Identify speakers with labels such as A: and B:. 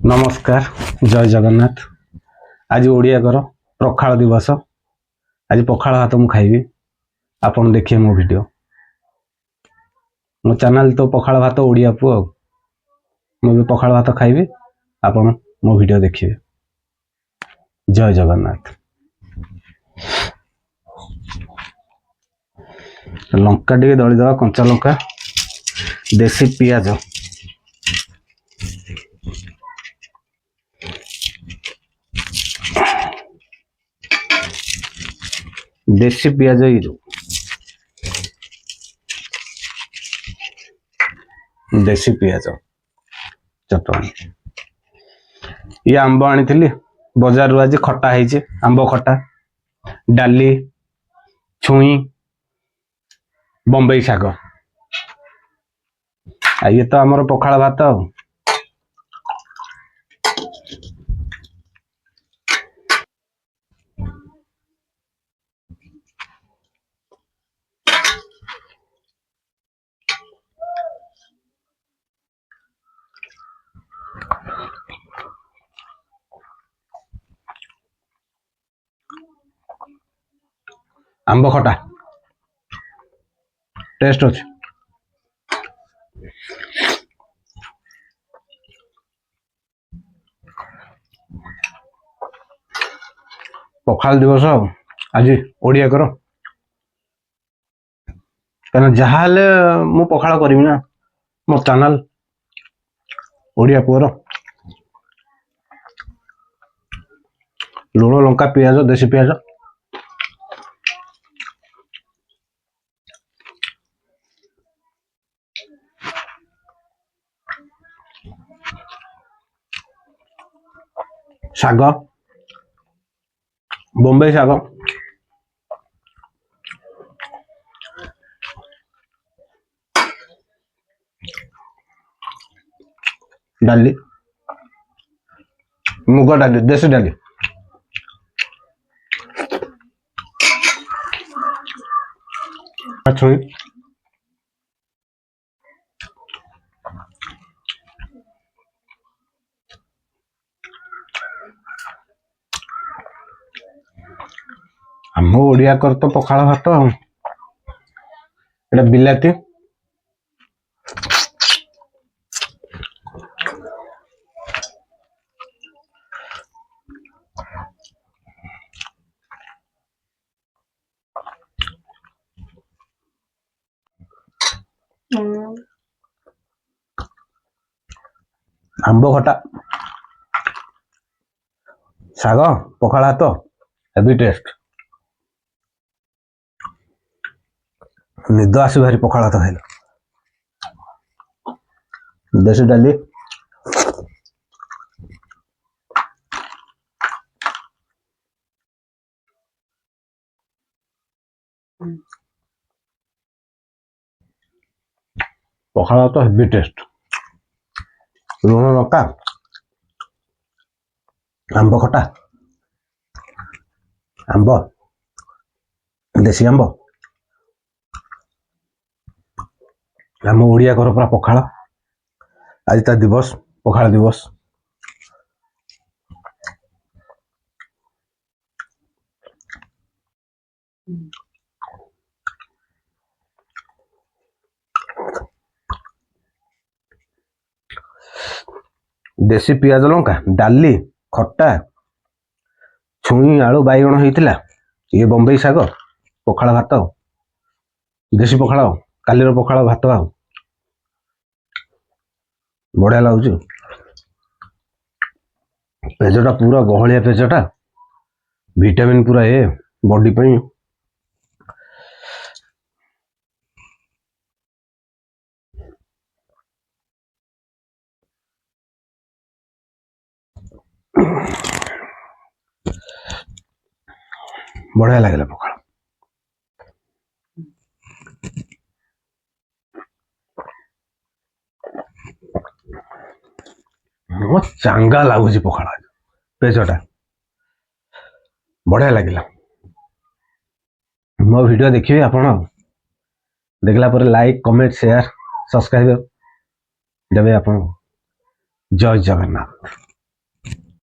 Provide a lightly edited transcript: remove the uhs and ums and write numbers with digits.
A: नमस्कार, जय जगन्नाथ। आज ओडिया कर प्रखाल दिवस। आज पखाल भात मु खाइबी, आपन देखिए मो वीडियो। मो चैनल तो पखाल भात ओडिया पु, मु पखाल भात खाइबी, आपन मो वीडियो देखिए। जय जगन्नाथ। लंका टे दली दवा, कंचा लंका, देसी पियाज, देसी पियाज देसी पियाज चटनी। ये आंब आनी बजार आज खटा है, आंब खटा, डाली, छुई, बम्बई शाग। ये तो आमर पखाल भात। आंब खटा टेस्ट अच्छे। पखाल दिवस आज ओडिया कर, कहना जहाँ मु पखाल करी ना, मो चैनल ओडिया पुअर। लुण लंका पियाज, देसी पियाज, शाग, बम्बई शाग, डाली, मुग डाली, देसी डाली, छुई, आम ओडिया कर तो पखाल भात। एटा बिलाती, आंब खटा, शाग, पखाल भात, हेवी टेस्ट। निद आस भारी पखाल भात खाइल। देसी डाली, पखाल भात हेवी टेस्ट। लुण लंका, आंब खटा, आंब, देसी आंब, आम ओडिया घर पूरा पखाल। आज ता दिवस, पखाल दिवस। देसी पियाज लंका, डाली, खट्टा, छुई, आलू, बैगण होता। ये बम्बई शाग, पखाल भात, देसी पखाल, कालीर पखाल भात, बढ़िया लगुच। पेजटा पूरा गहलिया पेजटा, विटामिन पूरा ए बॉडी पे। बढ़िया लगे पखाल। चांगा लगुच पखाल पेजटा, बढ़िया लगे। मो वीडियो देखिए आप, देखला पर लाइक, कमेंट, शेयर, सब्सक्राइब देवे आप। ଜୟ ଜଗନ୍ନାଥ।